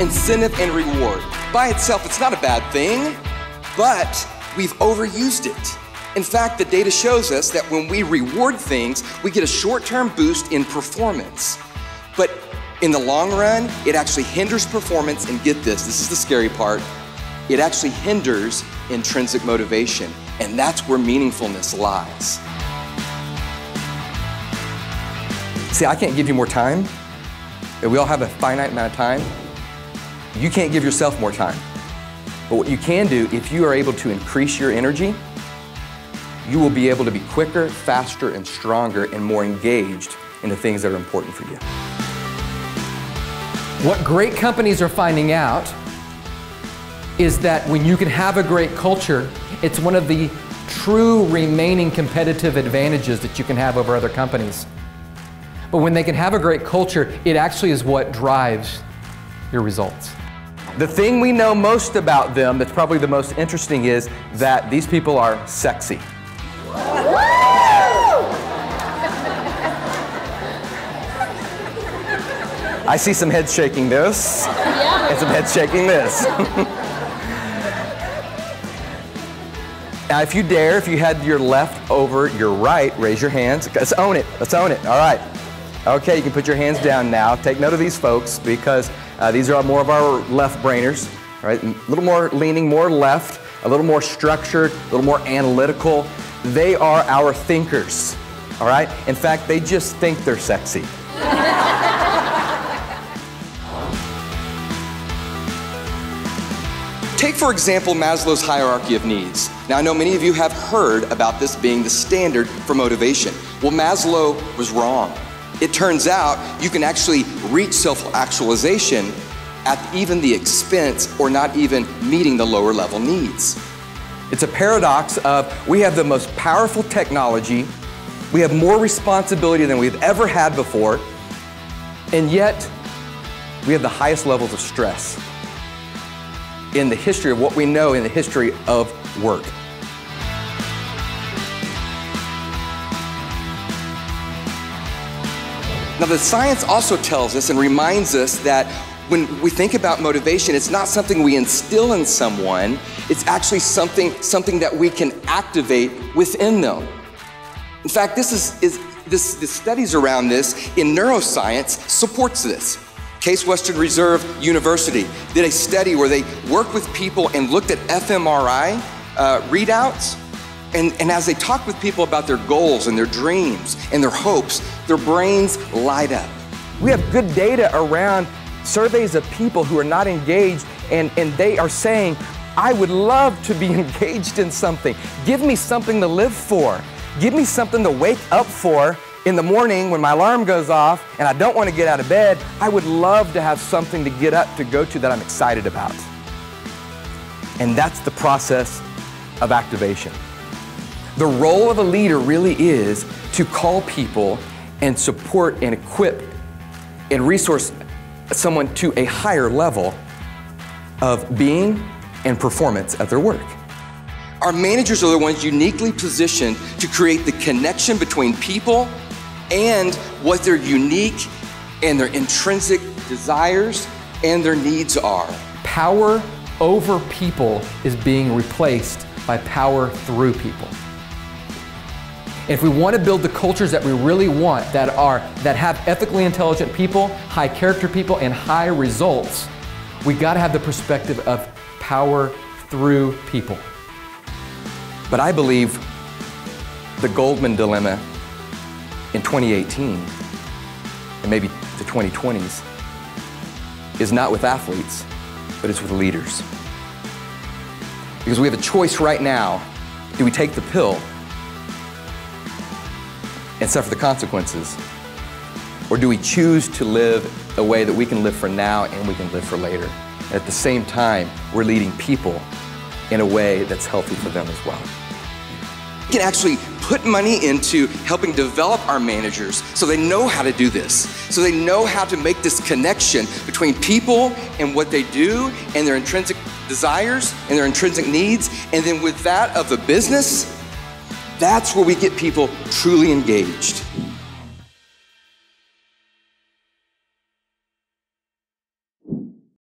Incentive and reward. By itself, it's not a bad thing, but we've overused it. In fact, the data shows us that when we reward things, we get a short-term boost in performance. But in the long run, it actually hinders performance, and get this is the scary part, it actually hinders intrinsic motivation, and that's where meaningfulness lies. See, I can't give you more time. We all have a finite amount of time. You can't give yourself more time. But what you can do, if you are able to increase your energy, you will be able to be quicker, faster, and stronger and more engaged in the things that are important for you. What great companies are finding out is that when you can have a great culture, it's one of the true remaining competitive advantages that you can have over other companies. But when they can have a great culture, it actually is what drives your results. The thing we know most about them that's probably the most interesting is that these people are sexy. I see some heads shaking this, and some heads shaking this. Now, if you dare, if you had your left over your right, raise your hands. Let's own it. Let's own it. All right. Okay, you can put your hands down now. Take note of these folks because these are more of our left brainers. All right, a little more leaning, more left, a little more structured, a little more analytical. They are our thinkers. All right. In fact, they just think they're sexy. Take, for example, Maslow's hierarchy of needs. Now, I know many of you have heard about this being the standard for motivation. Well, Maslow was wrong. It turns out you can actually reach self-actualization at even the expense or not even meeting the lower level needs. It's a paradox of we have the most powerful technology, we have more responsibility than we've ever had before, and yet we have the highest levels of stress in the history of what we know in the history of work. Now, the science also tells us and reminds us that when we think about motivation, it's not something we instill in someone, it's actually something that we can activate within them. In fact, the studies around this in neuroscience supports this. Case Western Reserve University did a study where they worked with people and looked at fMRI readouts. And as they talked with people about their goals and their dreams and their hopes, their brains light up. We have good data around surveys of people who are not engaged, and they are saying, I would love to be engaged in something. Give me something to live for. Give me something to wake up for in the morning when my alarm goes off and I don't want to get out of bed. I would love to have something to get up to go to that I'm excited about. And that's the process of activation. The role of a leader really is to call people and support and equip and resource someone to a higher level of being and performance at their work. Our managers are the ones uniquely positioned to create the connection between people and what their unique and their intrinsic desires and their needs are. Power over people is being replaced by power through people. If we want to build the cultures that we really want, that have ethically intelligent people, high character people, and high results, we got to have the perspective of power through people. But I believe the Goldman dilemma in 2018, and maybe the 2020s, is not with athletes, but it's with leaders. Because we have a choice right now. Do we take the pill and suffer the consequences? Or do we choose to live a way that we can live for now and we can live for later? And at the same time, we're leading people in a way that's healthy for them as well. We can actually put money into helping develop our managers so they know how to do this, so they know how to make this connection between people and what they do and their intrinsic desires and their intrinsic needs, and then with that of the business, that's where we get people truly engaged.